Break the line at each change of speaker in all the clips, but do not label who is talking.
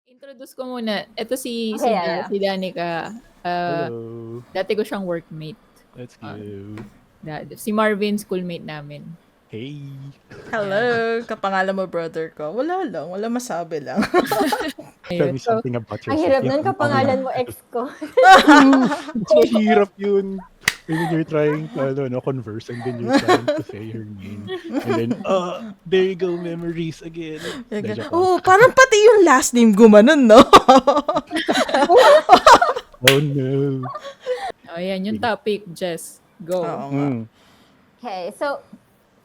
Introduce ko muna. Ito si
Okay, yeah.
si Danica.
Hello.
Dati ko siyang workmate.
Let's
Ah,
go.
si Marvin, schoolmate namin.
Hey.
Hello, kapangalan mo brother ko. Wala lang, wala masabi lang.
Tell
Ayun.
me
So,
something about
Ang
yourself.
hirap nun kapangalan mo ex ko.
It's mahirap yun. When you're trying to converse and then you're trying to say her name. And then, there you go, memories again. Hindi, joke lang.
Oh, parang pati yung last name gumanon, no?
Oh no.
ayan yung topic, Jess. Go.
Oo nga.
Okay, so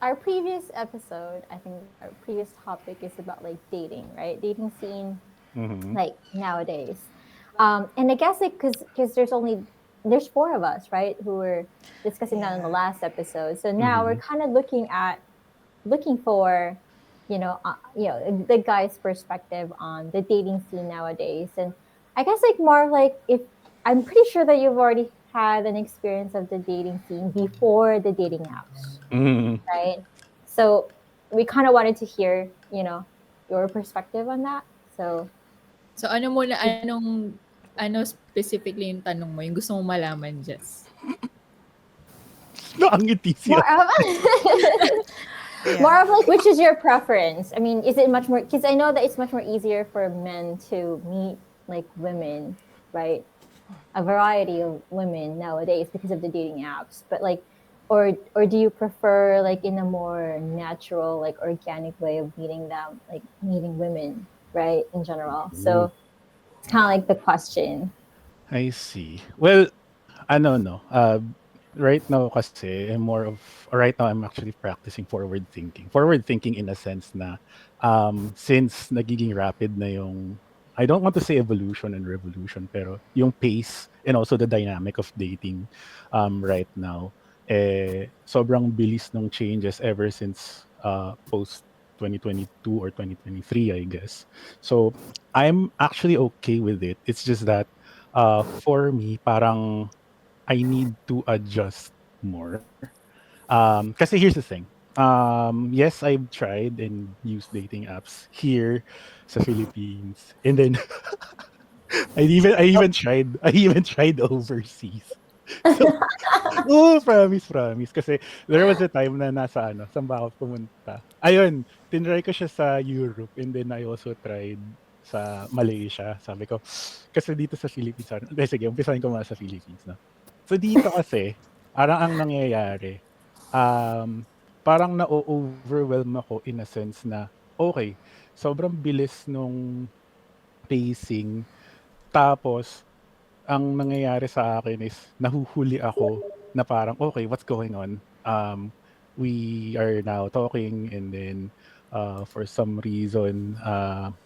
our previous episode, I think our previous topic is about like dating, right? Dating scene,
Mhm.
like nowadays. And I guess like because there's four of us, right, who were discussing that in the last episode. So now we're kind of looking for, the guy's perspective on the dating scene nowadays. And I guess like more like if I'm pretty sure that you've already had an experience of the dating scene before the dating apps,
Mhm.
right? So we kind of wanted to hear, your perspective on that. So
ano muna, ano specifically yung tanong mo? Yung gusto mong malaman, Jess?
No, ang ngiti siya.
more of like, which is your preference? I mean, is it much more, because I know that it's much more easier for men to meet like women, right? A variety of women nowadays because of the dating apps, but like, or do you prefer like in a more natural, like organic way of meeting them, like meeting women, right, in general? So it's kind of like the question.
I see. Well, no. Right now kasi right now I'm actually practicing forward thinking. Forward thinking in a sense na since nagiging rapid na yung, I don't want to say evolution and revolution, pero yung pace and also the dynamic of dating right now, sobrang bilis ng changes ever since post 2022 or 2023, I guess. So I'm actually okay with it. It's just that for me, parang I need to adjust more. Kasi here's the thing. Yes, I've tried and used dating apps here sa Philippines. And then I even tried overseas. So, promise. Kasi there was a time na saan ba ako pumunta? Ayun, tinry ko siya sa Europe and then I also tried sa Malaysia. Sabi ko, kasi dito sa Philippines, sige, umpisahin ko muna sa Philippines, no? So dito kasi, parang ang nangyayari, parang na-overwhelm ako in a sense na, okay, sobrang bilis nung pacing, tapos ang nangyayari sa akin is nahuhuli ako na parang, okay, what's going on? We are now talking and then for some reason,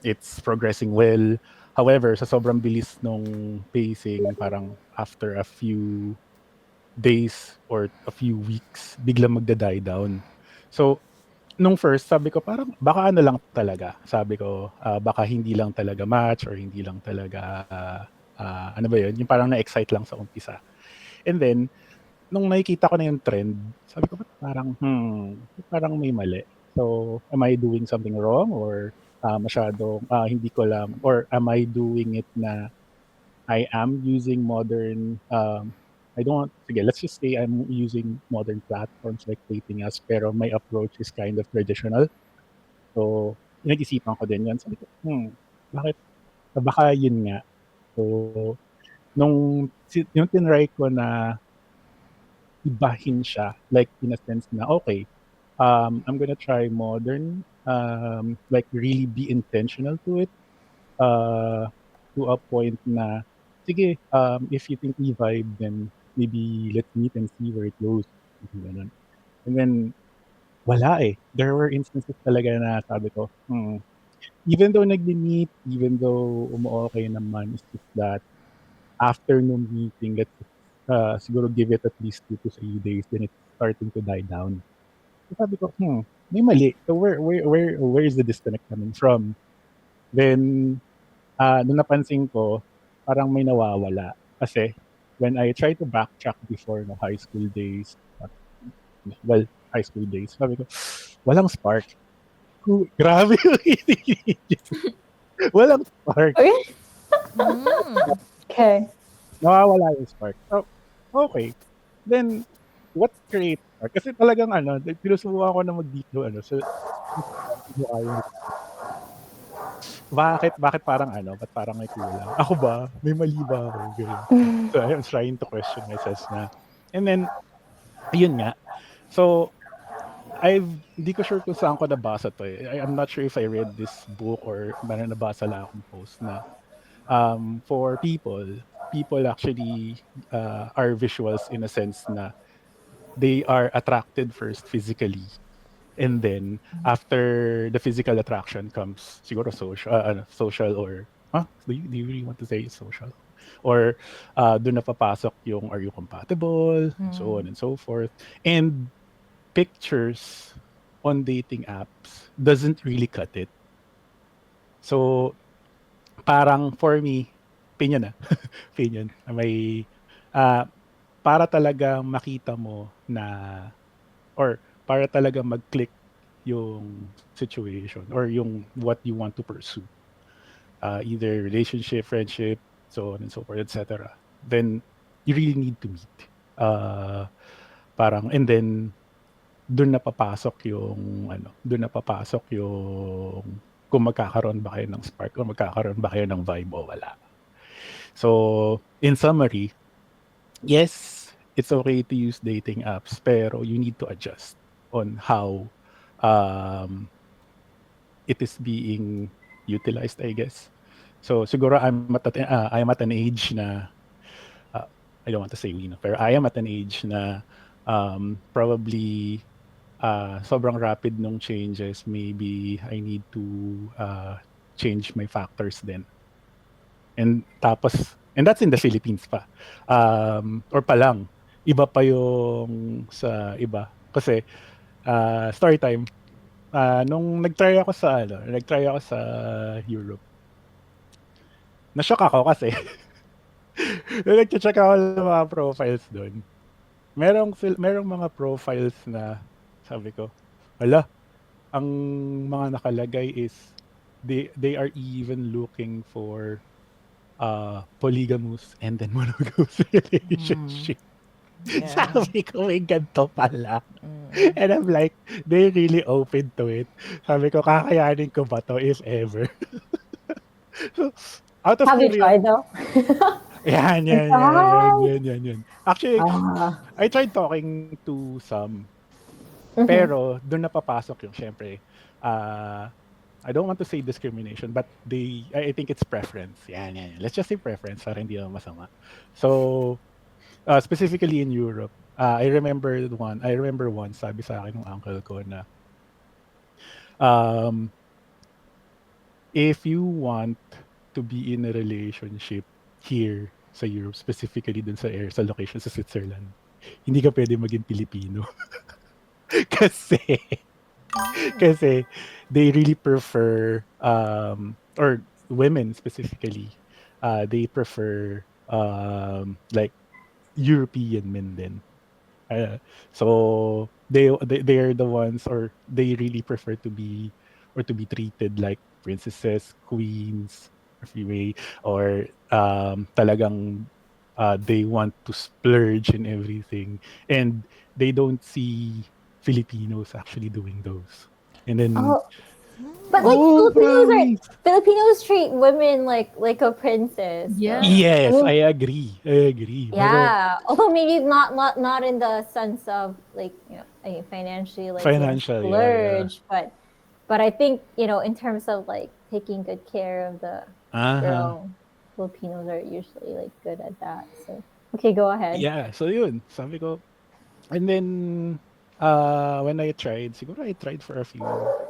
it's progressing well. However, sa sobrang bilis nung pacing, parang after a few days or a few weeks, biglang magda-die down. So, nung first, sabi ko parang baka ano lang talaga. Sabi ko, baka hindi lang talaga match or hindi lang talaga, ano ba yun? Yung parang na-excite lang sa umpisa. And then, nung nakikita ko na yung trend, sabi ko, "Ba't parang may mali. So, am I doing something wrong or masyadong hindi ko alam or am I doing it na I am using modern, I don't want, sige, let's just say I'm using modern platforms like dating apps, pero my approach is kind of traditional. So, pinag-isipan ko din yun. Sabi ko, bakit, baka yun nga. So, yung tinry ko na ibahin siya, like in a sense na, okay, I'm gonna try modern, like really be intentional to it, to a point na, sige, if you think we vibe, then maybe let's meet and see where it goes. Ganun. And then, wala eh. There were instances talaga na sabi ko, even though nag-meet, even though umu-okay naman, it's just that after nung meeting, let's siguro give it at least 2 to 3 days, then it's starting to die down. So sabi ko, may mali. So where is the disconnect coming from? Then, nung napansin ko, parang may nawawala. Kasi when I try to backtrack before no high school days, high school days, sabi ko, walang spark. Grabe yung Walang spark.
Okay.
Mm.
Okay.
Nawawala yung spark. So, okay. Then, what creates spark? Kasi talagang sinusubukan ko na mag-deep do, so, bakit parang ba't parang may kulang? Ako ba? May mali ba ako? Ganun. So, I'm trying to question myself na. And then, yun nga. So, hindi ko sure kung saan ko nabasa to eh. I'm not sure if I read this book or nabasa lang akong post na for people actually are visuals in a sense na they are attracted first physically. And then, after the physical attraction comes siguro social or, do you really want to say social? Or doon na papasok yung are you compatible, so on and so forth. And pictures on dating apps doesn't really cut it. So, parang for me, opinion may para talaga makita mo na or para talaga mag-click yung situation or yung what you want to pursue. Either relationship, friendship, so on and so forth, etc. Then, you really need to meet. And then, doon na papasok yung kung magkakaroon ba kayo ng spark o magkakaroon ba kayo ng vibe o wala. So, in summary, yes, it's okay to use dating apps, pero you need to adjust on how it is being utilized, I guess. So, siguro I'm at an age na, I don't want to say we, pero I am at an age na probably sobrang rapid nung changes. Maybe I need to change my factors then. And that's in the Philippines pa. Or pa lang, iba pa yung sa iba. Kasi, story time, nung nagtry ako sa Europe, na-shock ako kasi, nung nag-check ako ng mga profiles doon, merong mga profiles na, sabi ko, ang mga nakalagay is, they are even looking for polygamous and then monogamous relationship.
Yeah.
Sabi ko, may ganito pala. And I'm like, they really open to it. Sabi ko, kakayanin ko ba to if ever? So, out of
Have you tried though?
Yan. Actually, I tried talking to some, pero doon na papasok yung, syempre, I don't want to say discrimination, but I think it's preference. Yan. Let's just say preference para hindi naman masama. So, specifically in Europe, I remember one, sabi sa akin ng uncle ko na, if you want to be in a relationship here sa Europe, specifically dun sa location sa Switzerland, hindi ka pwede maging Pilipino. kasi they really prefer, or women specifically, they prefer like European men din. So they are the ones, or they really prefer to be treated like princesses, queens, or talagang they want to splurge in everything, and they don't see Filipinos actually doing those. And then
But like Filipinos treat women like a princess.
Yeah.
Yes, I agree.
Yeah, although maybe not in the sense of like, financially, like splurge,
yeah.
but I think, in terms of like taking good care of the girl, Filipinos are usually like good at that. So okay, go ahead.
Yeah, so yun, sabi ko. And then when I tried for a few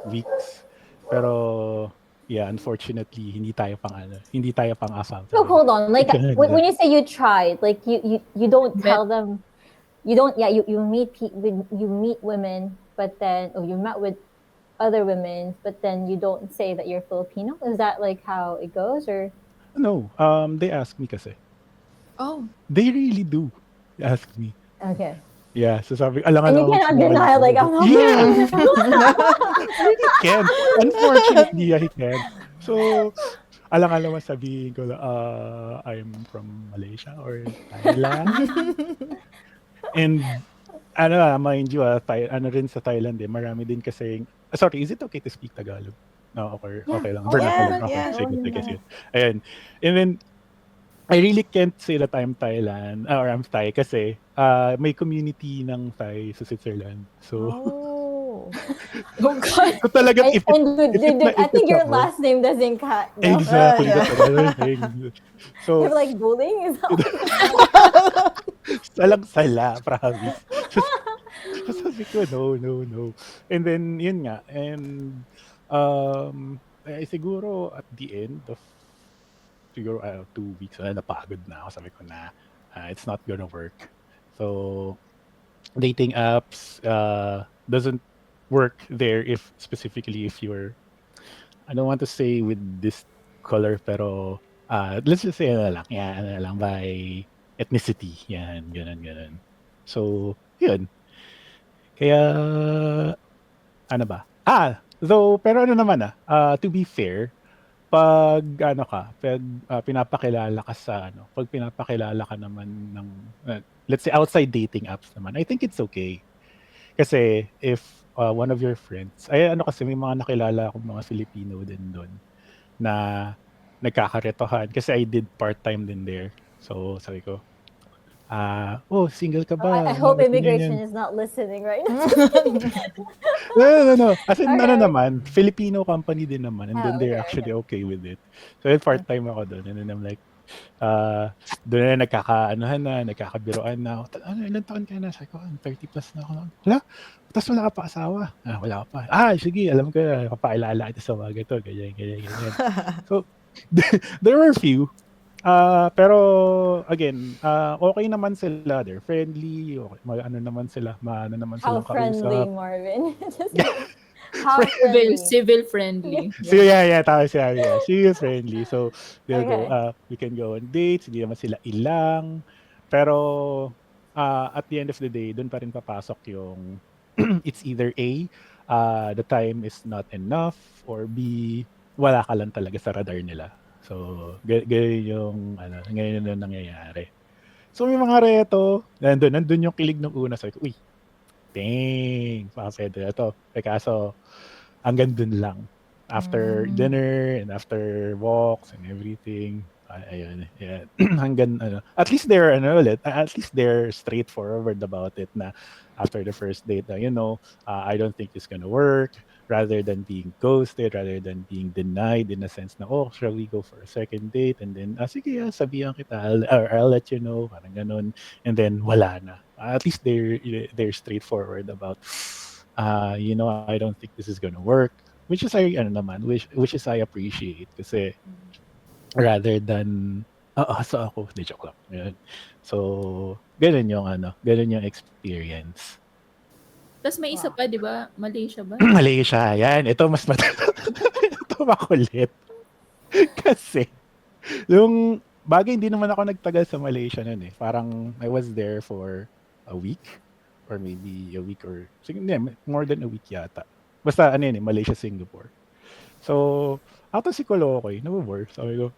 weeks. Pero yeah, unfortunately, hindi tayo pang asam.
So hold on, like when you say you tried, like you don't tell them, you meet women, but then you met with other women, but then you don't say that you're Filipino. Is that like how it goes, or?
No, they ask me kasi.
Oh.
They really do ask me.
Okay.
Yeah, so sabi, alangan
And you cannot deny, like, I'm not.
Yeah. I really can. Unfortunately, I can. So, alang-alang sabihin ko, I'm from Malaysia or Thailand. And mind you, ano rin sa Thailand marami din kasing sorry, is it okay to speak Tagalog? No,
Yeah.
okay lang.
Oh,
Vernacular,
Yeah,
okay.
yeah.
Sige,
yeah.
sige. Ayan. And then, I really can't say that I'm Thailand or I'm Thai kasi may community ng Thai sa Switzerland. So,
Oh.
Oh God.
so talagang
And, and I
if
think
it's
your
a work,
last name doesn't cut. No?
exactly,
yeah.
that's another thing.
They
So,
were like bullying. Is that what
salang-sala, promise. So, sabi ko, no. And then, yun nga. And, siguro at the end of siguro 2 weeks, napagod na ako. Sabi ko na, it's not gonna work. So, dating apps doesn't work there if specifically if you're, I don't want to say with this color, pero let's just say by ethnicity. Yan, ganun. So, yun. Kaya, ano ba? Pero ano naman to be fair, pag pinapakilala ka sa pag pinapakilala ka naman ng, let's say outside dating apps naman, I think it's okay. Kasi if one of your friends, kasi may mga nakilala akong mga Filipino din doon na nagkakaretohan kasi I did part-time din there. So, sabi ko, single ka ba?
I hope
Ganyan.
immigration is not listening right now.
No. As in,
Okay.
naman, Filipino company din naman. And then they're
Okay,
actually okay with it. So, part-time ako doon. And then I'm like, doon na nagkakabiroan na. Ilan taon ka na? Sabi ko, 30 plus na ako. Wala? Tapos wala ka pa asawa? Wala ka pa. Sige, alam ko na, kapakilala kita sa mga ganito. Ganyan. So, there were a few. Pero, again, okay naman sila. They're friendly. Okay, naman sila. Maano naman
How
silang
friendly,
kausap.
Marvin. How friendly.
Civil friendly.
So, yeah, tama siya. Yeah. She is friendly. So, they'll
Okay.
go, we can go on dates. Hindi naman sila ilang. Pero, at the end of the day, doon pa rin papasok yung it's either A, the time is not enough, or B, wala ka lang talaga sa radar nila. So, ganyan yung nangyayari. So, may mga reto, nandun yung kilig ng una. Sabi ko, uy, dang, pwede na to. Kaso, hanggang dun lang. After dinner and after walks and everything, ayun, yeah. Hanggang at least they're straightforward about it na after the first date na, I don't think it's gonna work, rather than being ghosted, rather than being denied in a sense na, shall we go for a second date? And then, sige, sabihan kita, I'll let you know, parang ganun. And then, wala na. At least they're straightforward about, I don't think this is gonna work. Which is I appreciate kasi rather than so ako, di joke lang. Yun. So, ganun yung experience.
Tapos may isa pa, di ba? Malaysia ba?
Malaysia, yan. Ito mas ito makulit. Kasi, yung bagay hindi naman ako nagtagal sa Malaysia nun eh. Parang I was there for a week or maybe a week or more than a week yata. Basta Malaysia, Singapore. So, ako si Kolokoy, nabobore. Sabi ko,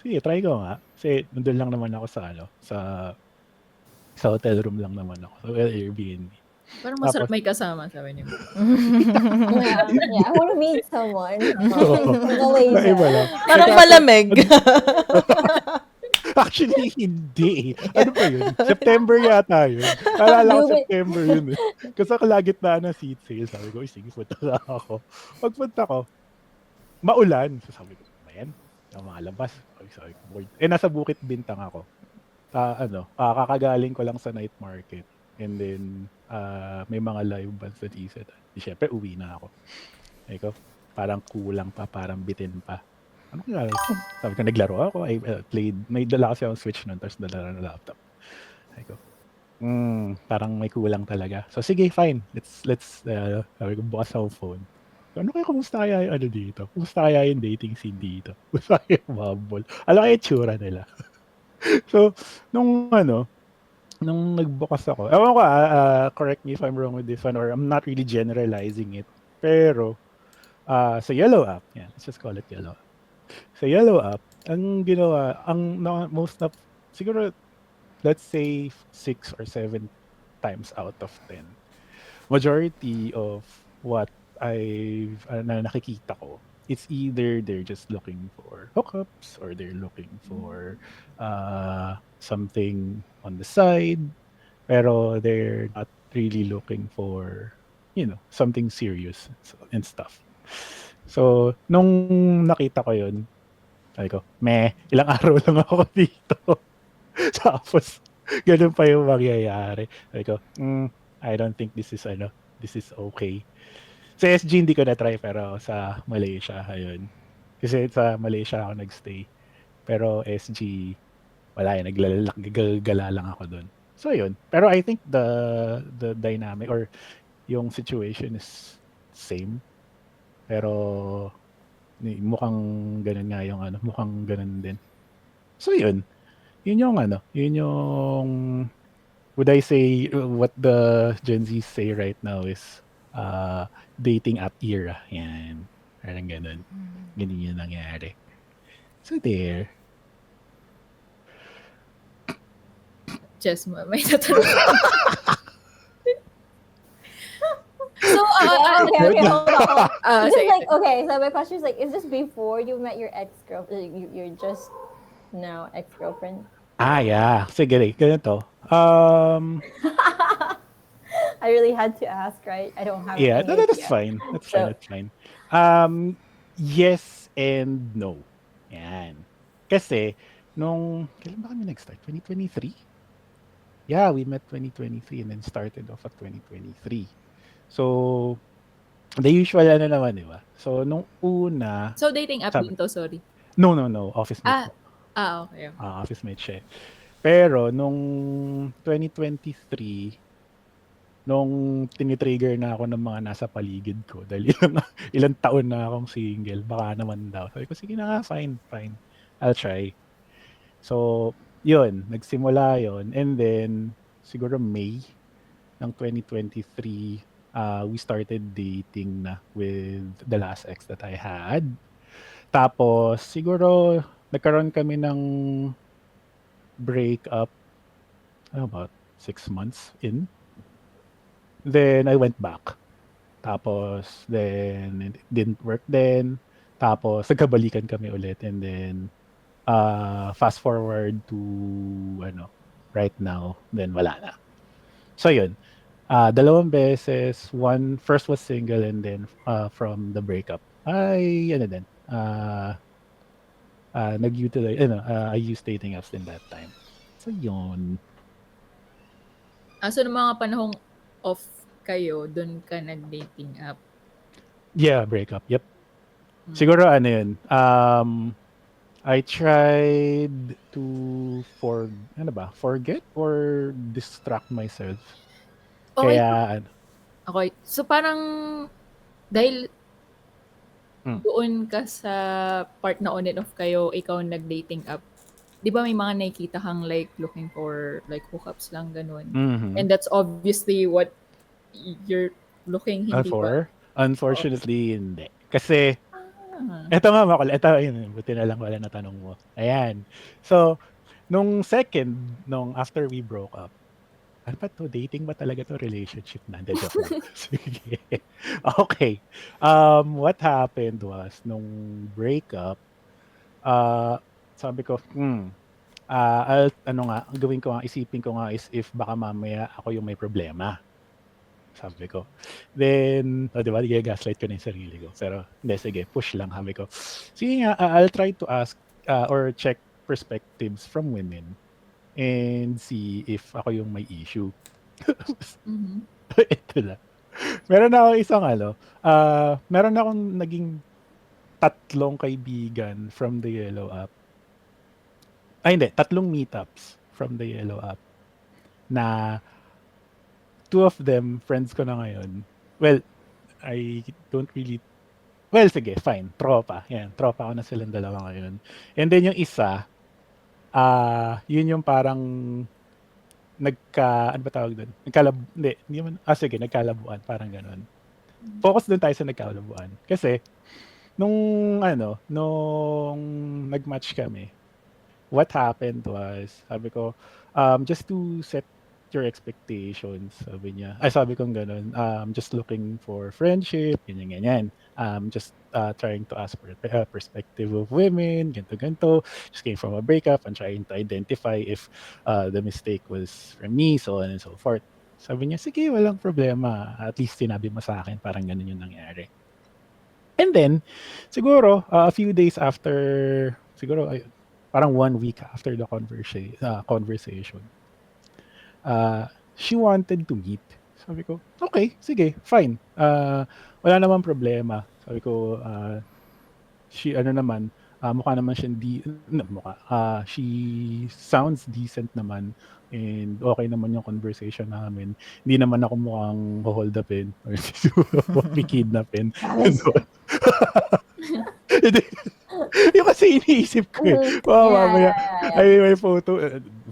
sige, try ko nga. Kasi nandun lang naman ako sa hotel room lang naman ako. So, Airbnb.
Parang masarap may kasama, sabi niyo.
Yeah, I want to meet someone
Oo.
from Malaysia.
Naiba lang.
Parang malamig.
Actually, hindi. Ano pa yun? September yata yun. Alala ko September yun. Kasi kalagitnaan ng seat sale. Sabi ko, sige, punta na ako. Pagpunta ko, maulan. So sabi ko, ayan, makalabas. Sabi ko, nasa Bukit Bintang ako. Kakagaling ko lang sa night market. And then, may mga live bands na isa. Siyempre, uwi na ako. Sabi ko, parang kulang pa, parang bitin pa. Ano kaya? Sabi ko, naglaro ako. I played. May dala kasi akong Switch nun, tapos dala na laptop. Sabi ko, parang may kulang talaga. So, sige, fine. Let's sabi ko, bukas ako phone. So, kumusta kaya yung dito? Kumusta kaya yung dating scene dito? Kumusta kaya yung Bumble? Alam kaya yung tsura nila. So, nung nagbukas ako, ewan ko correct me if I'm wrong with this one, or I'm not really generalizing it. Pero, sa Yellow app, let's just call it Yellow app. Sa Yellow Up, ang ginawa, most na, siguro, let's say 6 or 7 times out of 10. Majority of what na nakikita ko, it's either they're just looking for hookups or they're looking for something on the side, pero they're not really looking for, something serious and stuff. So, nung nakita ko yun, sabi ko, ilang araw lang ako dito. Tapos, ganun pa yung mangyayari. Sabi ko, I don't think this is okay. Sa SG hindi ko na-try, pero sa Malaysia, ayun. Kasi sa Malaysia ako nagstay. Pero SG, wala yun, naglalagala lang ako dun. So yun. Pero I think the dynamic or yung situation is same. Pero mukhang ganun nga yung mukhang ganun din. So yun. Yun yung, would I say, what the Gen Z say right now is dating app era. Yan. Parang ganun. Ganun yung nangyari. So there.
Just may tatanong. So,
Okay, hold on. This is
sige.
like, okay, so my question is like, is this before you met your ex-girlfriend? You're just now ex-girlfriend?
Yeah. Sige, ganito.
I really had to ask, right? I don't have
Yeah,
any
that's
idea.
fine. That's
So-
fine. That's fine. Yes and no. Yan. Kasi, kailan ba kami nag-start? 2023? Yeah, we met 2023 and then started off at 2023. So, the usual naman, di ba? So, nung una,
So, dating app
Sabi-
din to, sorry.
no, office mate ko.
Okay.
Office mate siya. Pero, nung 2023, nung tinitrigger na ako ng mga nasa paligid ko, dahil ilang taon na akong single, baka naman daw. Sabi ko, sige na nga, fine. I'll try. So, yun, nagsimula yun. And then, siguro May ng 2023, we started dating na with the last ex that I had. Tapos, siguro, nagkaroon kami ng breakup about 6 months in. Then, I went back. Tapos, then, it didn't work then. Tapos, nagkabalikan kami ulit. And then, fast forward to, right now, then wala na. So, yun. Dalawang beses. First was single and then from the breakup, I nag-utilize, I used dating apps in that time. So, yun.
So, ng mga panahong off kayo, dun ka nag-dating app?
Yeah, breakup. Yep. Siguro, yun. I tried to forget or distract myself.
Okay.
Kaya,
Okay. So, parang dahil doon ka sa part na on and off kayo, ikaw nag-dating app, di ba may mga nakikita kang like looking for like hookups lang, ganun. And that's obviously what you're looking, hindi ba?
Unfortunately, hindi. Kasi, eto nga, yun, buti na lang wala na tanong mo. Ayan. So, nung after we broke up, ano ba to? Dating ba talaga to? Relationship na? Hindi, joke lang. Sige. Okay. What happened was, nung breakup, sabi ko, ang gawin ko nga, isipin ko nga is if baka mamaya ako yung may problema. Sabi ko. Then, di ba, gaslight ko na yung sarili ko. Pero, hindi, sige, push lang. Sabi ko, sige nga, I'll try to ask or check perspectives from women and see if ako yung may issue. Ito na. Meron akong naging 3 kaibigan from the Yellow App. Hindi, 3 meetups from the Yellow App na 2 of them, friends ko na ngayon. Well, I don't really... Well, sige, fine. Tropa. Yan, tropa ko na silang dalawa ngayon. And then yung isa, yun yung parang ano ba tawag doon? Nagkalabuan. Parang ganun. Focus doon tayo sa nagkalabuan. Kasi, nung nag-match kami, what happened was, sabi ko, just to set your expectations, sabi kong ganun, just looking for friendship, ganyan, ganyan. Just trying to ask for a perspective of women, ganito, ganito. Just came from a breakup and trying to identify if the mistake was from me, so on and so forth. Sabi niya, sige, walang problema. At least sinabi mo sa akin, parang ganun yung nangyari. And then, siguro, a few days after, siguro, parang 1 week after the conversation, she wanted to meet. Sabi ko, okay, sige, fine. Wala namang problema. Sabi ko, ano naman, mukha naman siyang she sounds decent naman and okay naman yung conversation namin. Hindi naman ako mukhang hold upin or kidnapin. Hindi. Yung kasi iniisip ko mamaya, may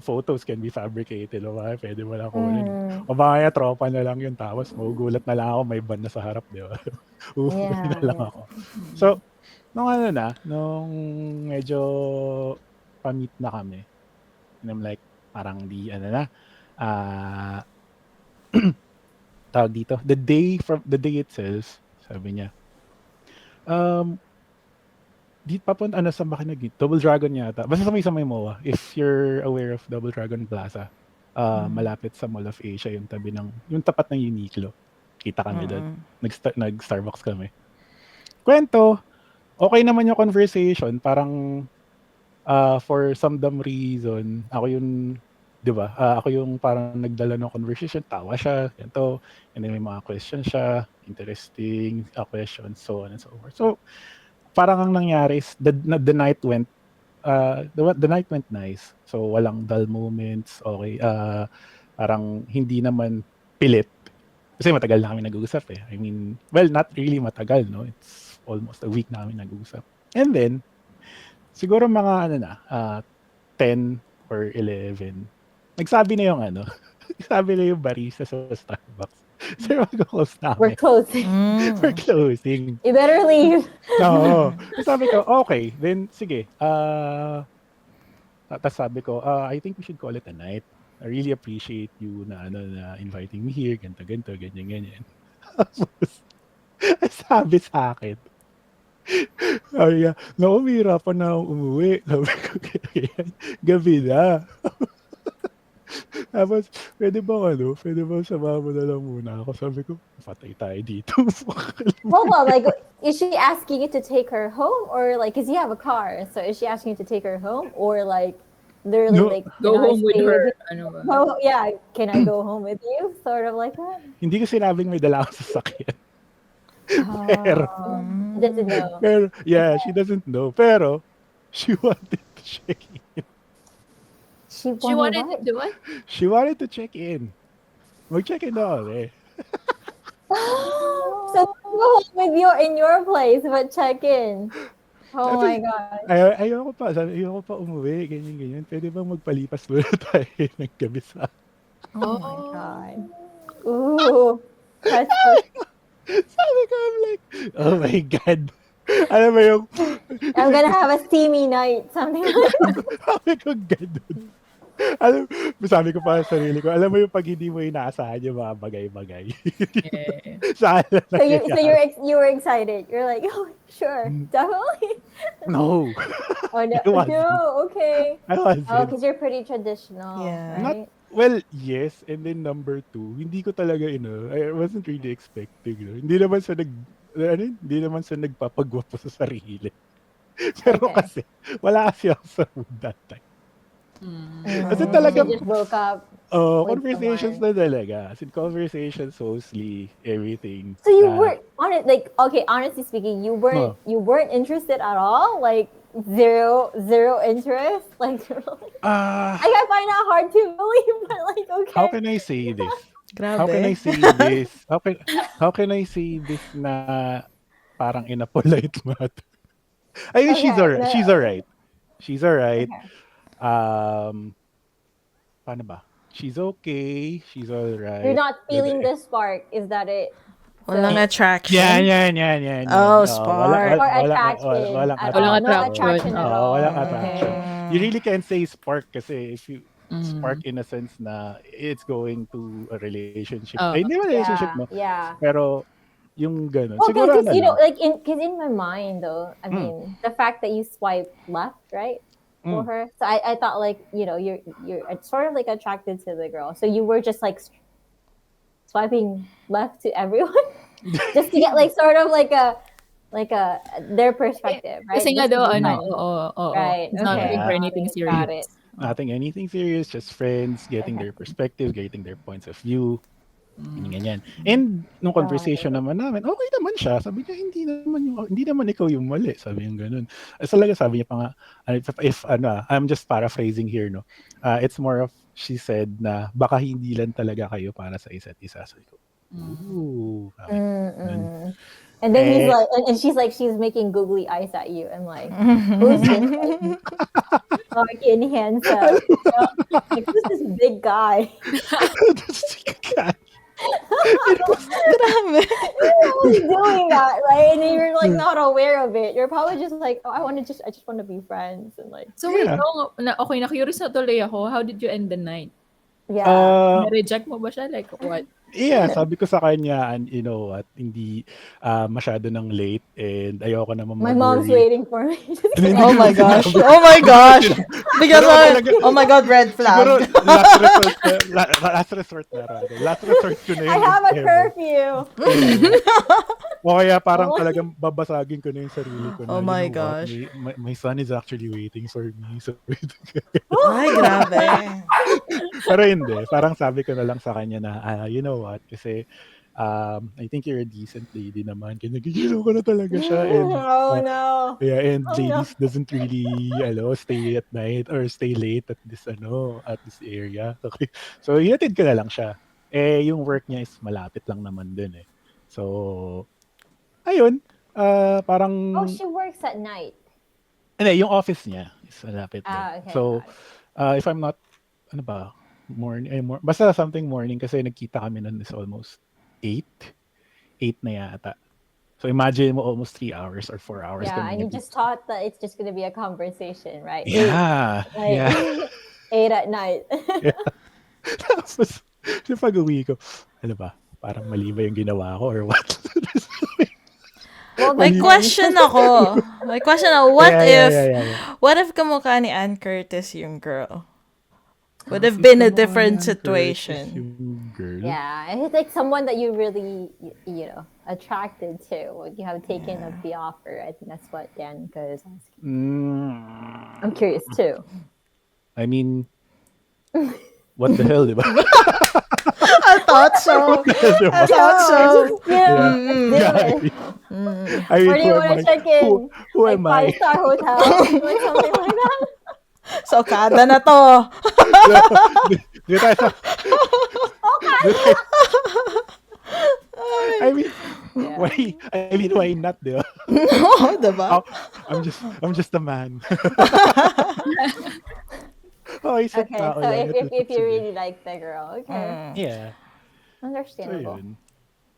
photos can be fabricated o pwede mo lang kunin. O mamaya tropa na lang yun tapos magugulat na lang ako may ban na sa harap, di ba? Na lang ako. So, nung medyo pa-meet na kami, and I'm like, parang tawag dito, the day itself, sabi niya, di papunta sa Makinag, Double Dragon yata. Basta sa may MOA. If you're aware of Double Dragon Plaza, malapit sa Mall of Asia, yung tapat ng Uniqlo. Kita kami doon. Nag-Starbucks kami. Kwento, okay naman yung conversation. Parang for some dumb reason, ako yung, di ba? Ako yung parang nagdala ng conversation. Tawa siya, ganito. And then may mga questions siya. Interesting questions, so on and so forth. So, parang ang nangyari is the night went the night went nice. So walang dull moments, okay. Parang hindi naman pilit. Kasi matagal na kami nag-uusap eh. I mean, well, not really matagal, no? It's almost a week na kami nag-uusap. And then, siguro mga 10 or 11, nagsabi na yung nagsabi na yung barista sa Starbucks. Sir, mag-close na
We're
kami.
closing.
We're closing.
You better leave.
Oo. Sabi ko, okay, then sige. Tapos sabi ko, I think we should call it a night. I really appreciate you na inviting me here, ganito, ganyan, ganyan. Tapos, sabi sa akin, sabi niya, umihirapan na akong umuwi. Sabi ko, ganyan, gabi na. Tapos, pwede ba samahan mo na lang muna ako? Sabi ko, patay tayo dito.
Hold on, like, is she asking you to take her home, or like, cause you have a car, so is she asking you to take her home, or like, literally,
No.
like,
Go home with
stay
her.
you? Oh, yeah, can I go home with you? Sort of like that.
Hindi ko sinabing may dala akong sasakyan.
Pero, doesn't know.
Pero, yeah, she doesn't know. Pero, she wanted to check in.
She
She wanted to
what?
do what?
She wanted to check in. Mag-check in na ako
So go home with in your place, but check in. Oh my God.
Ayoko pa umuwi, ganyan. Pwede bang magpalipas muna tayo ng gabi sa...
Oh my God. Ooh. That's
Sabi ko, I'm like, oh my God. Alam mo yung...
I'm gonna have a steamy night, something like that.
Sabi ko, ganun. Sabi ko pa sa sarili ko, alam mo yung pag hindi mo inaasahan yung mga bagay-bagay.
Yeah.
Saan na
So you were excited. You're like, oh, sure, definitely.
No.
Oh no,
I wasn't.
no, okay.
I wasn't.
Oh, because you're pretty traditional,
Yeah.
right?
Well, yes. And then number 2, hindi ko talaga, I wasn't really expecting. Hindi naman hindi naman sa nagpapagwapo sa sarili. Pero
Okay.
kasi, wala kasi ako sa mood that time. Kasi
You
talaga,
just woke up. With
conversations na talaga. As in, conversations mostly, everything.
So you weren't on it, like, okay, honestly speaking, you
No.
weren't interested at all, like zero interest, like
Ah,
I find that hard to believe, but like, okay.
how can I say this?
Grabe.
How can I say this? How can I say this na parang in a polite manner? Ayun, she's
Okay,
alright.
no.
She's alright. She's alright.
Okay.
Paano ba? She's okay. She's alright.
You're not feeling the spark, is that it?
Walang attraction.
Yan.
Oh,
Oo,
spark.
Or attraction.
walang
at
Walang
all. No
attraction.
attraction at
Oo,
all.
walang
Okay.
attraction. You really can't say spark kasi if you spark
Mm.
in a sense na it's going to a relationship.
Oo.
Ay, hindi man relationship, no?
Yeah.
Pero yung ganun.
Well,
Siguro
because
ano
you know,
lang.
like in my mind though, I mean, the fact that you swipe left, right, for
Mm.
her. So I thought like you're sort of like attracted to the girl. So you were just like swiping left to everyone, just to get like sort of like a their perspective, right?
Kasi nga
Just to
daw,
be
ano,
friends.
oo.
Right.
He's not
Okay.
looking for
Yeah.
anything
Got
serious.
it.
Nothing anything serious, just friends, getting their perspective, getting their points of view. Ganyan. And nung conversation naman namin, okay naman siya. Sabi niya, hindi naman ikaw yung mali. Sabi niya ganun. Talaga sabi niya pa nga, if I'm just paraphrasing here, no. It's more of, she said na baka hindi lang talaga kayo para sa isa't isa. Sabi ko, ooh.
Mm-mm. And then he's like, and she's like, she's making googly eyes at you, and like, who's this like, fucking handsome? Like, who's this big guy?
Grabe.
Who's doing that, right? And you're like not aware of it. You're probably just like, oh, I just want to be friends, and like,
So wait,
Yeah.
no, okay, na-curious na tuloy ako. How did you end the night?
yeah.
Na-reject mo ba siya? Like, what?
Yeah, sabi ko sa kanya, and you know what, hindi masyado ng late and ayoko naman
My mom's
mag-worry.
waiting for me.
Oh my gosh. Oh my gosh. Because oh my god, red
Siguro,
flag.
last resort na rather. Last resort ko na yun.
I have a
if ever.
curfew.
O kaya parang talagang babasagin ko na yung sarili ko na,
Oh my
you know what,
gosh.
my son is actually waiting for me. So,
Ay, grabe.
pero hindi. Parang sabi ko na lang sa kanya na, you know what, kasi I think you're a decent lady naman. Kinagigilo ko na talaga siya. And,
Oh no.
yeah, and
Oh,
ladies doesn't really, stay at night or stay late at this, at this area. Okay. So, hinatid ko na lang siya. Yung work niya is malapit lang naman din eh. So, ayun. Parang,
Oh, she works at night.
hindi, yung office niya is malapit din.
Okay.
So,
got it.
if I'm not, basta something morning kasi nagkita kami nun is almost 8 na yata. So imagine mo almost 3 hours or 4 hours.
Yeah,
kami
and you
nagkita.
just thought that it's just gonna be a conversation, right?
Yeah.
Like,
Yeah.
8 at night.
Tapos, yung pag-uwi ko, ano ba, parang mali ba yung ginawa ko or what?
Well,
May
then-
question ako. What
Yeah.
what if kamukha ni Ann Curtis yung girl? Would have been a different situation.
Yung girl.
Yeah, and it's like someone that you really, attracted to. Would you have taken up the offer? I think that's what Danica is asking. I'm curious too.
I mean, what the hell, di ba?
I thought so. I thought so.
Yeah, let's do it.
I mean,
Or do you want to check in
who
like
am I?
5-star hotel, like something like that?
So, kada na to.
Dito tayo sa... I mean, why not, di ba?
No, diba?
I'm just a man. Isip
Okay,
tao
so
lang.
if you really like the girl, okay,
Yeah. So,
understandable.
yun.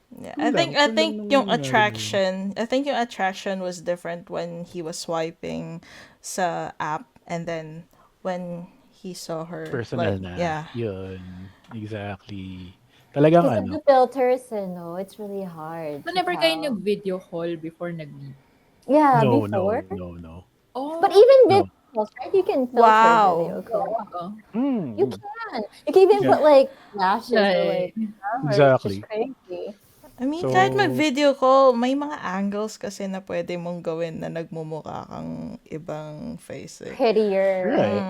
Yeah,
Yun lang,
I
yun
think
lang
yung
naman
attraction was different when he was swiping sa app and then when he saw her
Personal
like,
na.
yeah.
Yun. Exactly. Talagang
Because of the filters, it's really hard.
So,
to
never kayo
tell.
nag-video call before nag-meet?
Yeah,
No.
before.
Oh,
But even
No.
video calls, right? You can filter
Wow.
video call.
Mm.
You can. You can even
Yeah.
put like lashes or
Right.
like whatever.
Exactly.
It's just crazy.
I mean,
So-
kahit mag-video call, may mga angles kasi na pwede mong gawin na nagmumukha kang ibang face eh.
Prettier.
Right.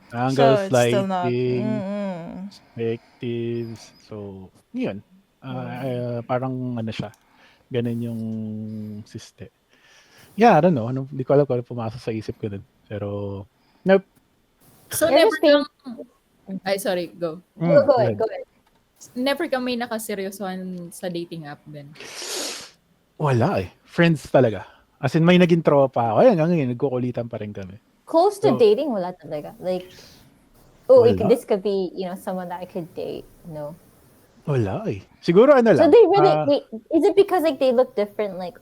Angles,
So, it's still not...
lighting,
Mm-mm.
perspectives. So, yun. Parang siya. Ganun yung siste. Yeah, I don't know. Hindi ko alam kung ano pumasok sa isip ko dun. Pero, nope.
so
You're
never
just being-
kang... Ay, sorry, go.
Go ahead.
Never ka may nakaseryosohan sa dating app din?
Wala eh. Friends talaga. As in, may naging tropa ako. Ayan, ngayon, nagkukulitan pa rin kami.
Close to
So-
dating, wala talaga. Like,
Wala.
this could be, someone that I could date. No.
Wala eh. Siguro ano
So
lang,
they really, is it because like they look different like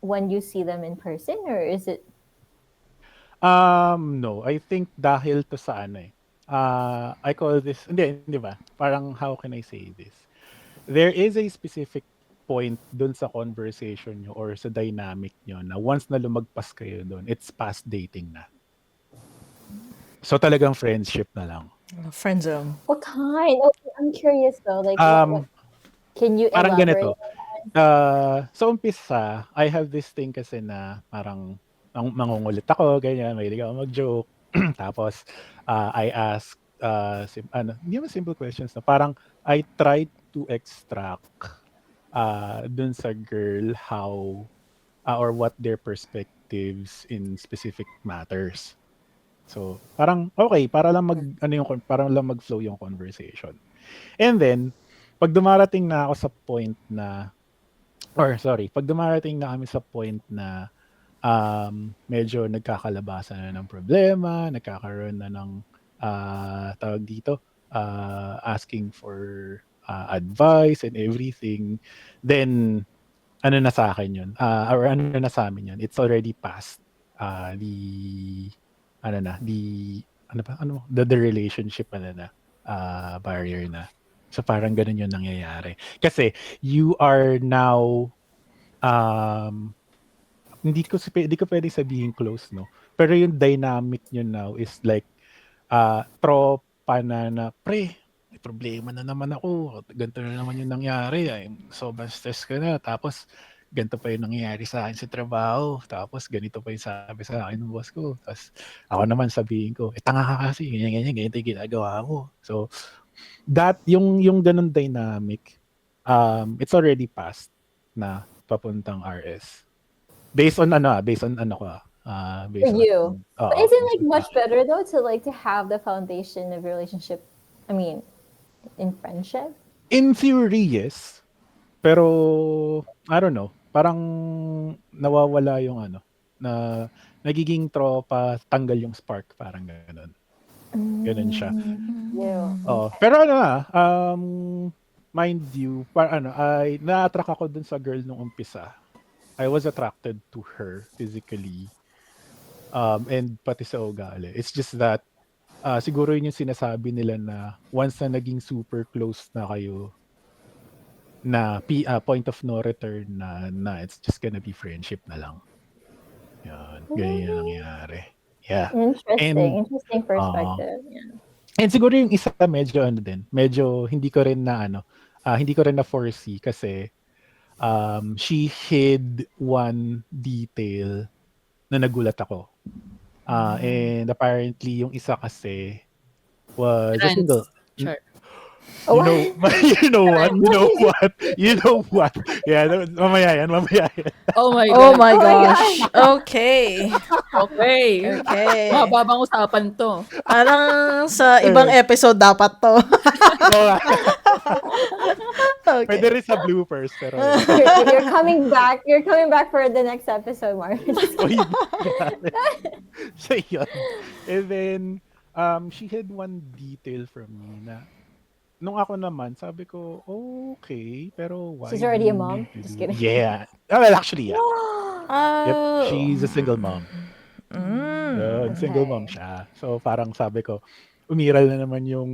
when you see them in person, or is it?
no, I think dahil to sa ano eh. I call this, hindi ba? Parang how can I say this? There is a specific point dun sa conversation nyo or sa dynamic nyo na once na lumagpas kayo dun, it's past dating na. So talagang friendship na lang.
Friend zone.
What kind? Okay, I'm curious though. Like, what can you
Parang
elaborate?
ganito. Sa umpisa, I have this thing kasi na parang mangungulit ako, ganyan, mahilig ako mag-joke. Tapos, I ask, hindi naman simple questions na parang I try to extract dun sa girl how or what their perspectives in specific matters. So, parang okay, para lang mag-flow yung conversation. And then, pag dumarating na ako sa point na pag dumarating na kami sa point na medyo nagkakalabasan na ng problema, nagkakaroon na ng tawag dito, asking for advice and everything, then ano na sa akin yun, or ano na sa amin yun, it's already past the relationship barrier na. So parang ganun yung nangyayari. Kasi you are now hindi ko pwedeng sabihin close, no? Pero yung dynamic nyo now is like tropa na pre, may problema na naman ako. Ganito na naman yung nangyari. Sobrang stress ka na. Tapos ganito pa yung nangyayari sa akin sa trabaho. Tapos ganito pa yung sabi sa akin ng boss ko. Tapos ako naman sabihin ko, tanga ka kasi, ganyan, ganito yung ginagawa mo. So, yung ganun dynamic, it's already past na papuntang RS. Based on ano ko.
For you. But isn't it like much
based on-
better though to have the foundation of relationship? I mean, in friendship.
In theory, yes. Pero, I don't know. Parang nawawala yung na nagiging tropa, tanggal yung spark. Parang ganun. Ganun siya.
Yeah.
Pero mind you, na-attract ako dun sa girl nung umpisa. I was attracted to her physically. And pati sa ugali. It's just that, siguro yun yung sinasabi nila na once na naging super close na kayo, na point of no return na it's just gonna be friendship na lang. Yan, ganyan yung nangyari. Yeah.
Interesting perspective. Yeah.
And siguro yung isa medyo hindi ko rin na foresee kasi she hid one detail na nagulat ako. And apparently yung isa kasi was a single.
Sure.
You know what? Yeah, mamaya yan.
Oh my
Oh
God.
my gosh. Okay.
Okay.
Okay.
Mahababang usapan to.
Parang sa ibang episode dapat to. Okay.
Pwede rin sa bloopers, pero
You're coming back. You're coming back for the next episode, Mark.
So yun. And then, she had one detail from me na nung ako naman, sabi ko, okay, pero why?
She's already a
do you
mom?
need to
Just
do-
kidding.
Yeah. Well, actually, yeah. Yep,
Oh.
she's a single mom. Yun, single
Okay.
mom siya. So parang sabi ko, umiral na naman yung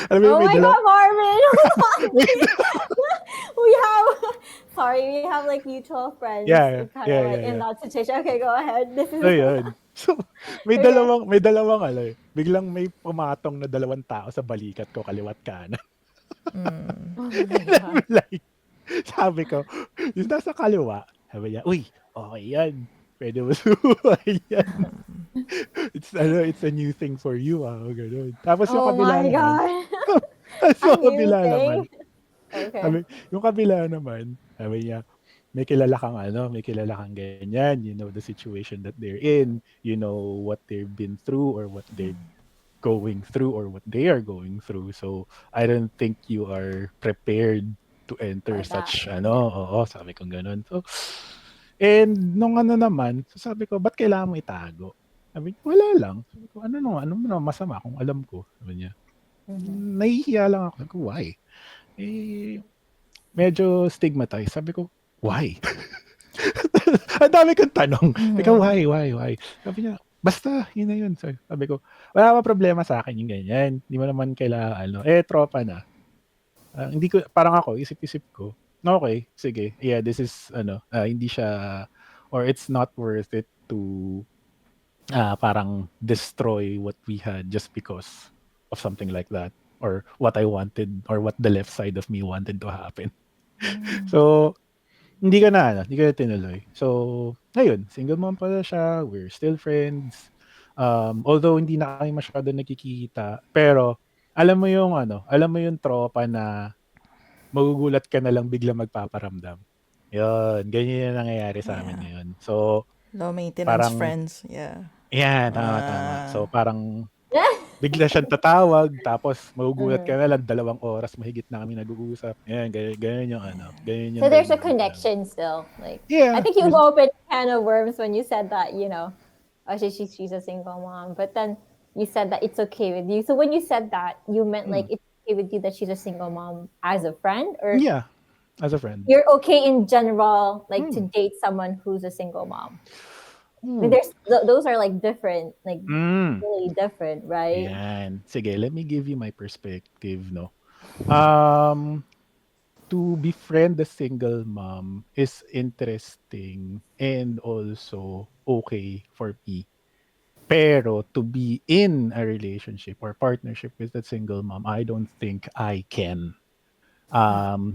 alam mo,
Oh
may
my
dala-
God, Marvin! we have like mutual friends.
Yeah,
kind
yeah,
of like
yeah,
in
yeah.
that situation. Okay, go ahead. This is
So yun. So may
Okay.
dalawang biglang may pumatong na dalawang tao sa balikat ko, kaliwat kanan.
Oh my God.
Like, sabi ko, yung nasa kaliwa, sabi niya, uy, okay yan. Pwede mo subukan yan. It's a new thing for you, ganun. Tapos yung
Oh
kabila
my
naman,
God.
tapos yung
A new
kabila
thing?
naman,
Okay.
yung kabila naman, sabi niya, may kilala kang ganyan, you know the situation that they're in, you know what they've been through or what they're going through or what they are going through. So, I don't think you are prepared to enter
For that.
such, sabi kong ganun. So, and nung naman, sabi ko, ba't kailangan mo itago? Sabi ko, wala lang. Sabi ko, ano naman masama kung alam ko? Sabi niya, nahihiya lang ako. Sabi ko, why? eh, medyo stigmatized. Sabi ko, why? Ang dami kong tanong. Ikaw, why? Sabi niya, basta, yun na yun. Sabi ko, wala pa problema sa akin yung ganyan. Hindi mo naman kailangan, tropa na. Hindi ko, parang ako, isip-isip ko, okay, sige, yeah, this is, hindi siya, or it's not worth it to, parang destroy what we had just because of something like that. Or what I wanted, or what the left side of me wanted to happen. So, hindi ko na tinuloy. So, ayun, single mom pala siya, we're still friends. Although hindi na kami masyado nagkikita, pero alam mo yung tropa na magugulat ka na lang bigla magpaparamdam. Yun, ganyan yung nangyayari sa amin
Yeah.
ngayon. So,
Low maintenance
parang,
friends. Yeah.
tama. So, parang bigla siyang tatawag, tapos magugulat ka na lang, 2 oras mahigit na kami nag-uusap. Yan, ganyan yung ganyan yung
So there's a
dynamic namin.
connection still. Like,
Yeah,
I think you
there's-
opened a can of worms when you said that, oh, she's a single mom. But then you said that it's okay with you. So when you said that, you meant like it's okay with you that she's a single mom as a friend, or
yeah, as a friend.
you're okay in general, like to date someone who's a single mom. I mean, those are like different, like really different, right?
Yan. Sige, let me give you my perspective, no? To befriend a single mom is interesting and also okay for me. Pero to be in a relationship or partnership with a single mom, I don't think I can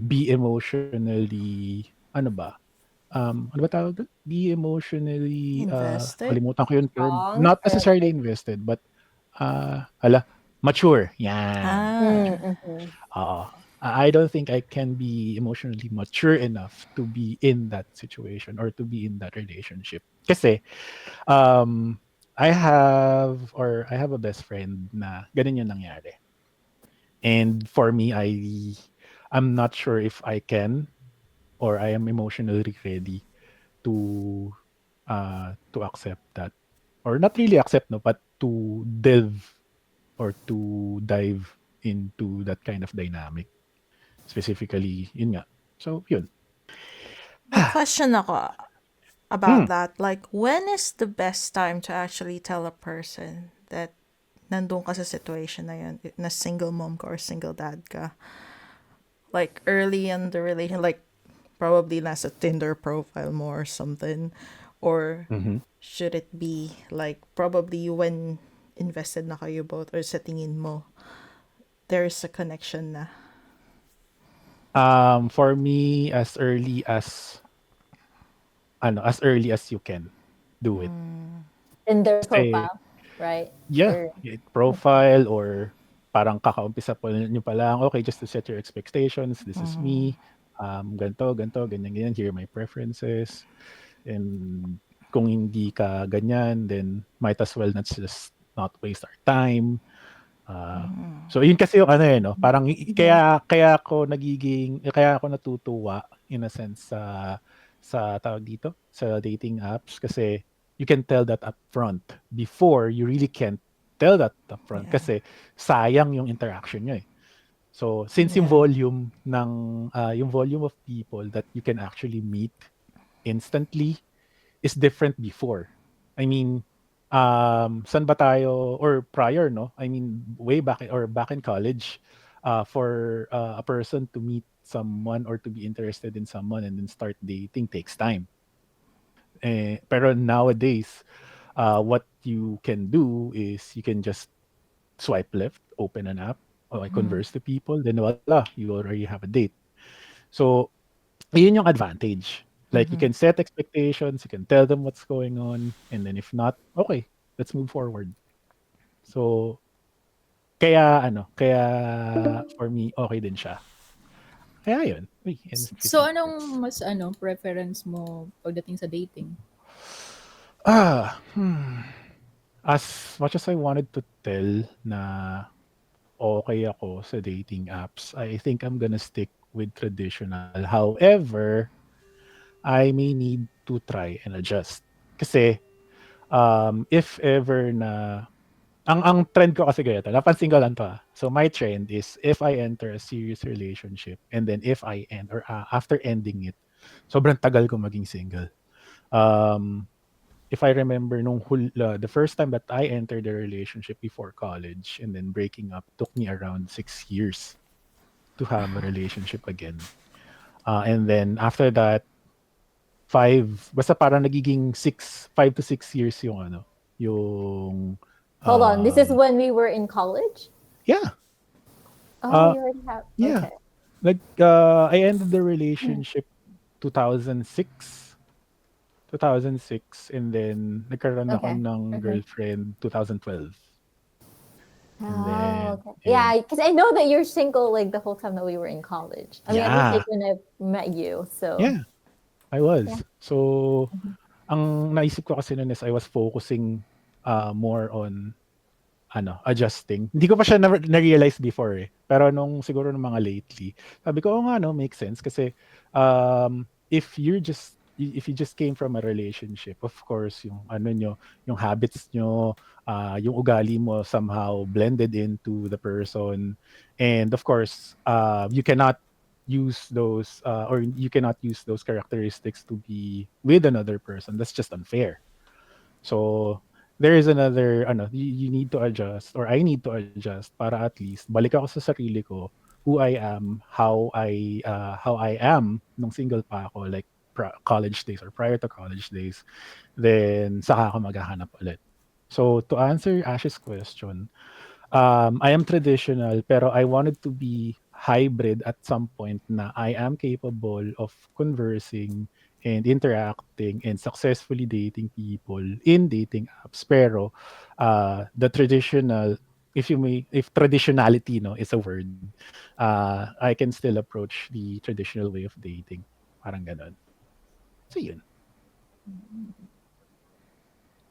be emotionally, ano ba? Ano ba tawag doon? Be emotionally,
Invested?
kalimutan ko yung term.
Strong,
Not
or
necessarily
like-
invested, but, mature. Yan. Oo. I don't think I can be emotionally mature enough to be in that situation or to be in that relationship. Kasi, I have a best friend na ganun yung nangyari. And for me, I'm not sure if I can or I am emotionally ready to accept that, or not really accept, no, but to delve or to dive into that kind of dynamic, specifically yun nga. So yun.
May question ako about that. Like, when is the best time to actually tell a person that nandun ka sa situation na yun, na single mom ka or single dad ka? Like, early in the relation, like, probably nasa Tinder profile mo or something? Or should it be, like, probably when invested na kayo both or sa tingin mo, there's a connection na?
For me, as early as you can do it.
in their
Kasi,
profile, right?
yeah,
Or-
profile or parang kakaumpisa pa nyo pa lang, okay, just to set your expectations, this is me, ganito, ganyan, here are my preferences, and kung hindi ka ganyan, then might as well just not waste our time. So yun kasi yung no, parang kaya ako natutuwa in a sense sa tawag dito, sa dating apps, kasi you can tell that upfront. Before, you really can't tell that upfront kasi sayang yung interaction nyo eh. So since yung volume of people that you can actually meet instantly is different before. I mean, saan ba tayo, or prior, no? I mean, back in college, for a person to meet someone or to be interested in someone and then start dating takes time. Pero nowadays, what you can do is you can just swipe left, open an app, or converse to people, then voila, you already have a date. So, yun yung advantage. Like, you can set expectations, you can tell them what's going on, and then if not, okay, let's move forward. So, kaya for me, okay din siya. Kaya yun. Uy,
So, anong mas preference mo pagdating sa dating?
As much as I wanted to tell na okay ako sa dating apps, I think I'm gonna stick with traditional. However, I may need to try and adjust. Kasi, if ever na ang trend ko kasi ganito, napansin ko lang 'to, So, my trend is if I enter a serious relationship and then if I end or, after ending it, sobrang tagal ko maging single. Um, if I remember the first time that I entered a relationship before college and then breaking up took me around 6 years to have a relationship again. And then after that, 5 basta parang nagiging 5 to 6 years yung ano, yung,
Hold on. This is
um
when we were in college?
yeah,
Oh,
uh,
you already have.
yeah.
Okay.
I ended the relationship 2006, 2006 and then nagkaroon ako
Okay.
ng
Mhm.
girlfriend 2012. And
Oh,
then
okay.
ayun.
Yeah, because I know that you're single like the whole time that we were in college. I mean, at least
Yeah,
like when I met you. So
yeah, I
yeah.
was. So,
Mhm.
ang naisip ko kasi no'n is I was focusing, more on adjusting. Hindi ko pa siya na-realize before, eh. Pero siguro nung mga lately, sabi ko, "Oo nga 'no, makes sense." Kasi, if you just came from a relationship, of course, yung niyo, yung habits niyo, yung ugali mo somehow blended into the person. And of course, you cannot use those characteristics to be with another person. That's just unfair. So, there is another you need to adjust or I need to adjust para at least balik ako sa sarili ko, who I am, how I am nung single pa ako, like college days or prior to college days, then saka ako maghahanap ulit. So, to answer Ash's question, I am traditional pero I wanted to be hybrid at some point na I am capable of conversing and interacting and successfully dating people in dating apps. Pero the traditional, if traditionality is a word, I can still approach the traditional way of dating. Parang ganon. So yun.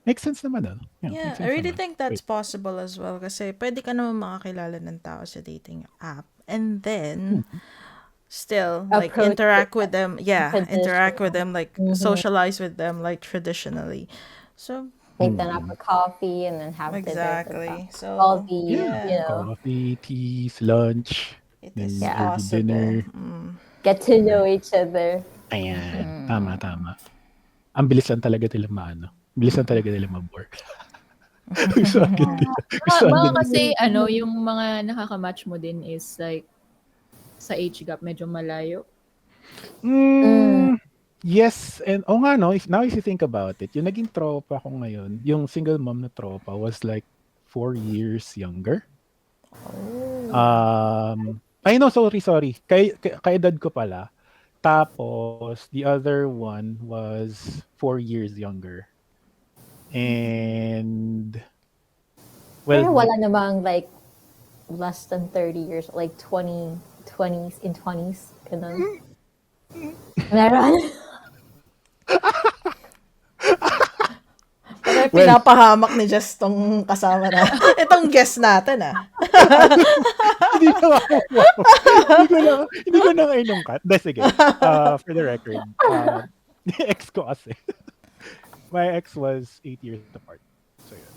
Makes sense naman, Yeah,
Yeah,
makes
I
sense
really
naman.
think that's
Wait.
possible as well kasi pwede ka naman makakilala ng tao sa dating app and then
Hmm.
still like
Approach it
interact with them. Yeah, interact with
traditional.
them, like
Mhm.
socialize with them like traditionally. So,
Take them out
Mm.
for coffee and then have dinner with them.
exactly.
All
So,
the,
Yeah,
you
yeah,
know,
coffee, teas, lunch,
it is
then
yeah,
early
possible.
dinner.
get to know each other.
Ayan, tama, tama. Ang bilis lang talaga nila bilis lang talaga nila ma-bore. Gusto agad
Yeah.
nila gusto
Baka
agad nila.
kasi yung mga nakaka-match mo din is like sa age gap medyo malayo.
Mm.
Yes and nga 'no, if you think about it, yung naging tropa ko ngayon, yung single mom na tropa was like 4 years younger. Ay no, sorry. Kaedad ko pala. Tapos the other one was 4 years younger. And well,
Pero wala namang like less than 30 years, like 20s in 20s. Ganun. Meron.
Parang
well,
pinapahamak ni Jess tong kasama na. Itong guest natin
hindi ko wow, hindi ko na inungkat. Sige. For the record, the ex ko kasi. My ex was 8 years apart. So yun.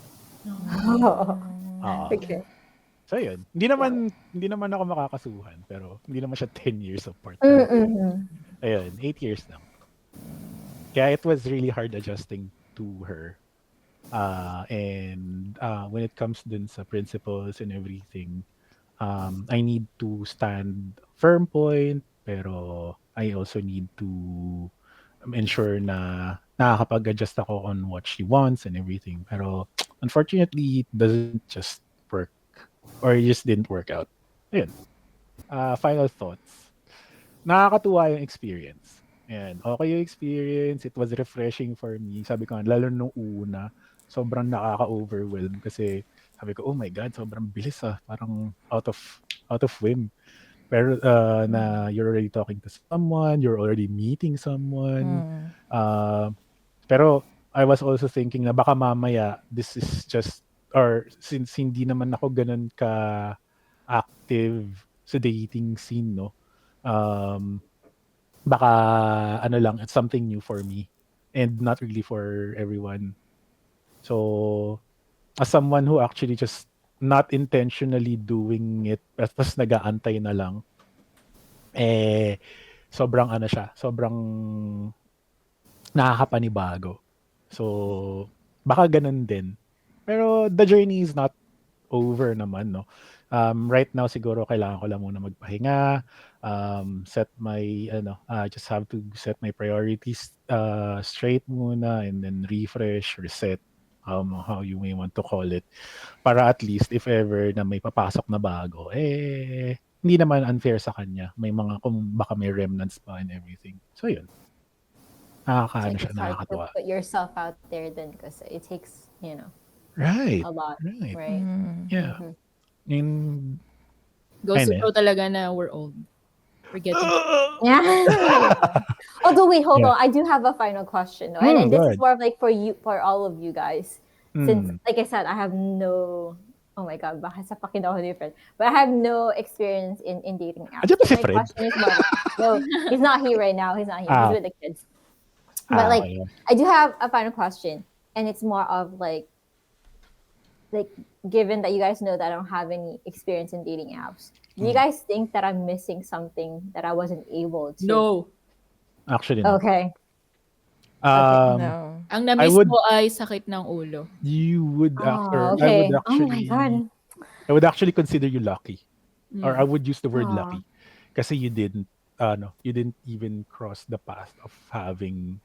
Oh,
Oo.
okay.
So yun. Hindi naman ako makakasuhan pero hindi naman siya 10 years apart. Pero
Mm-mm.
ayun, 8 years lang. Kaya it was really hard adjusting to her. And when it comes dun sa principles and everything, I need to stand firm point, pero I also need to ensure na nakakapag-adjust ako on what she wants and everything. Pero unfortunately, it doesn't just work or it just didn't work out. Ayun. Final thoughts. Nakakatuwa yung experience. And okay yung experience. It was refreshing for me. Sabi ko nga, lalo nung una, sobrang nakaka-overwhelm kasi sabi ko, oh my God, sobrang bilis Parang out of whim. Pero na you're already talking to someone, you're already meeting someone. Uh, pero I was also thinking na baka mamaya this is just or since hindi naman ako ganun ka active sa dating scene, no? Um, baka it's something new for me and not really for everyone. So as someone who actually just not intentionally doing it, tapos nag-aantay na lang, eh, sobrang ano siya, sobrang nakakapanibago. So, baka ganun din. Pero the journey is not over naman, no? Right now, siguro kailangan ko lang muna magpahinga, set my, just have to set my priorities straight muna and then refresh, reset, how you may want to call it. Para at least, if ever na may papasok na bago, hindi naman unfair sa kanya. May mga, kung baka may remnants pa and everything. So, yun.
It's
Nakakaano
like
siya,
it's hard to
nakakatuwa.
put yourself out there then because it takes,
Right.
a lot,
Right.
right?
Yeah.
Mhm.
Yung,
Goes to
ayun
show talaga na we're old. We're getting
Yeah. Although wait, hold
Yeah.
on. I do have a final question, no? And
Go
this is
ahead.
more of like for all of you guys. Since
Mm.
like I said, I have no oh my god, baka sa pakin ako different. But I have no experience in dating apps.
Andiyan ba si
My
Fred?
question is more no, he's not here right now. He's not here.
Ah.
He's with the kids. But like
Okay.
I do have a final question, and it's more of like given that you guys know that I don't have any experience in dating apps, do you guys think that I'm missing something that I wasn't able to?
No.
Actually, no.
Okay.
No.
Ang
I
na-miss
would,
mo ay sakit ng ulo.
you would after,
Oh, okay. Oh my god.
I would actually consider you lucky. Or
Mm.
I would use the word
Aw.
lucky. Kasi you didn't even cross the path of having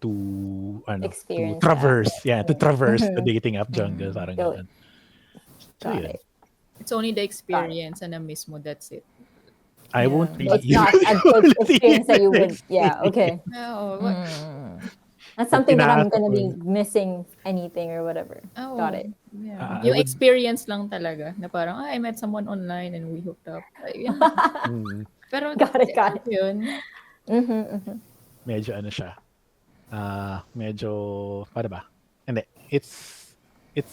to, to
Experience
traverse,
that.
to traverse the
Mhm.
dating app jungle, parang
Go-
ganun. So,
Got
yun.
it.
It's only the experience and na-miss mo, that's it.
I
Yeah.
won't
So
really
it's not a good experience that you would. Yeah.
experience.
Okay.
Oo.
That's something that I'm
Pinaasok
gonna
ko
be
yun.
missing anything or whatever.
Oo.
Got it.
Yeah.
I
Yung
would-
experience lang talaga na parang, I met someone online and we hooked up. Ay, yun. Pero
Got it, got it.
yun.
Mm-hmm, mm-hmm.
Medyo ano siya. Medyo, paano ba? Hindi. It's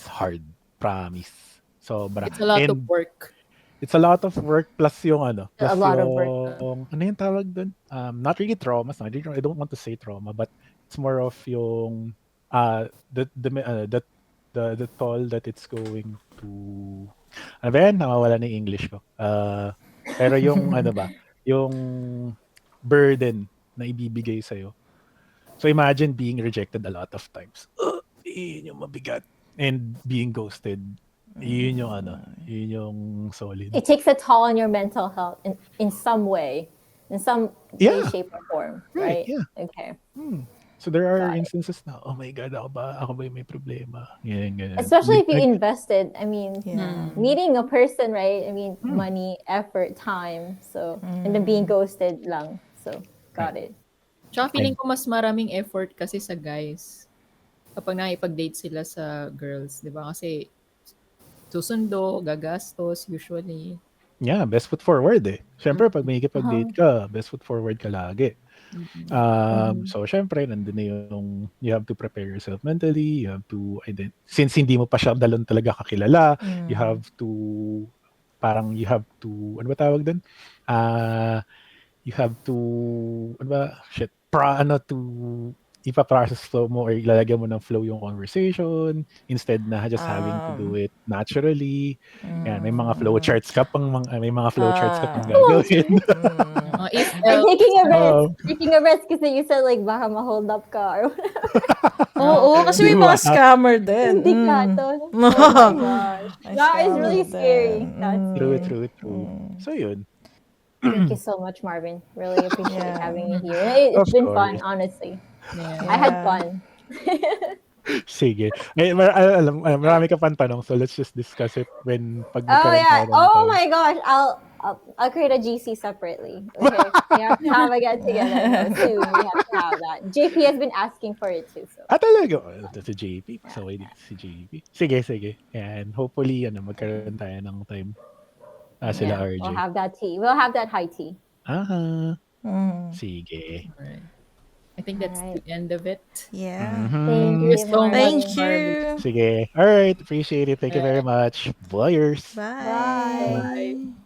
hard. Promise. Sobra.
It's a lot of
And
work.
it's a lot of work plus yung plus
A lot of
yung,
work.
ano yung tawag dun? Not really traumas. I don't want to say trauma, but it's more of yung the toll that it's going to, ano ba yan? Nawawala na yung English ko. Pero yung ano ba? Yung burden na ibibigay sa'yo. So imagine being rejected a lot of times. Yun yung mabigat. And being ghosted. Yun yung yun yung solid.
It takes a toll on your mental health in some way, in some way,
Yeah.
shape, or form,
Right,
right?
yeah.
Okay.
So there are
Got it.
instances na, oh my God, ako ba yung may problema? Ganyan.
Especially if you invested. I mean,
Yeah.
meeting a person, right? I mean, money, effort, time. So, and then being ghosted lang. So, got it.
Tsaka feeling ko mas maraming effort kasi sa guys kapag nakipag-date sila sa girls, di ba? Kasi susundo, gagastos, usually.
Yeah, best foot forward eh. Siyempre, pag may ikipag-date ka, best foot forward ka lagi. So, syempre, nandun na yung, you have to prepare yourself mentally, you have to, since hindi mo pa siya dalon talaga kakilala, you have to, ano ba tawag dun? You have to, ano ba, to ipa-process flow mo or ilalagyan mo ng flow yung conversation instead na just having to do it naturally. Yan, may mga flow charts ka pang gagawin.
If
And
Oh.
taking a risk kasi you said like baka ma-hold up ka or
Oo, kasi may
Di ba?
mga scammer din.
hindi ka to. Oh my gosh.
May
That is really
scammer
scary.
din.
That's scary.
True. So yun.
Thank you so much, Marvin. Really appreciate
Yeah.
having you here. It's
Of
been fun,
course.
honestly.
Yeah.
I had
Yeah.
fun.
Sige. Marami ka pang tanong, so let's just discuss it when pag
Oh
nagkaroon
yeah.
tayo ng
Oh
time.
my gosh. I'll create a GC separately. Okay. We have to have a get together soon. We have to have that. JP has been asking for it too. So
Talaga? Si JP. So, wait, si JP. Sige. And hopefully, magkaroon tayo ng time. Sila
yeah,
RJ.
we'll have that tea. We'll have that high tea.
Sige.
Alright. I think that's
Alright.
the end of it.
Yeah.
Thank you
so
Marvin.
much.
Thank you.
Sige. Alright. Appreciate it. Thank you very much. Voyeurs.
Bye.
Bye.
Bye.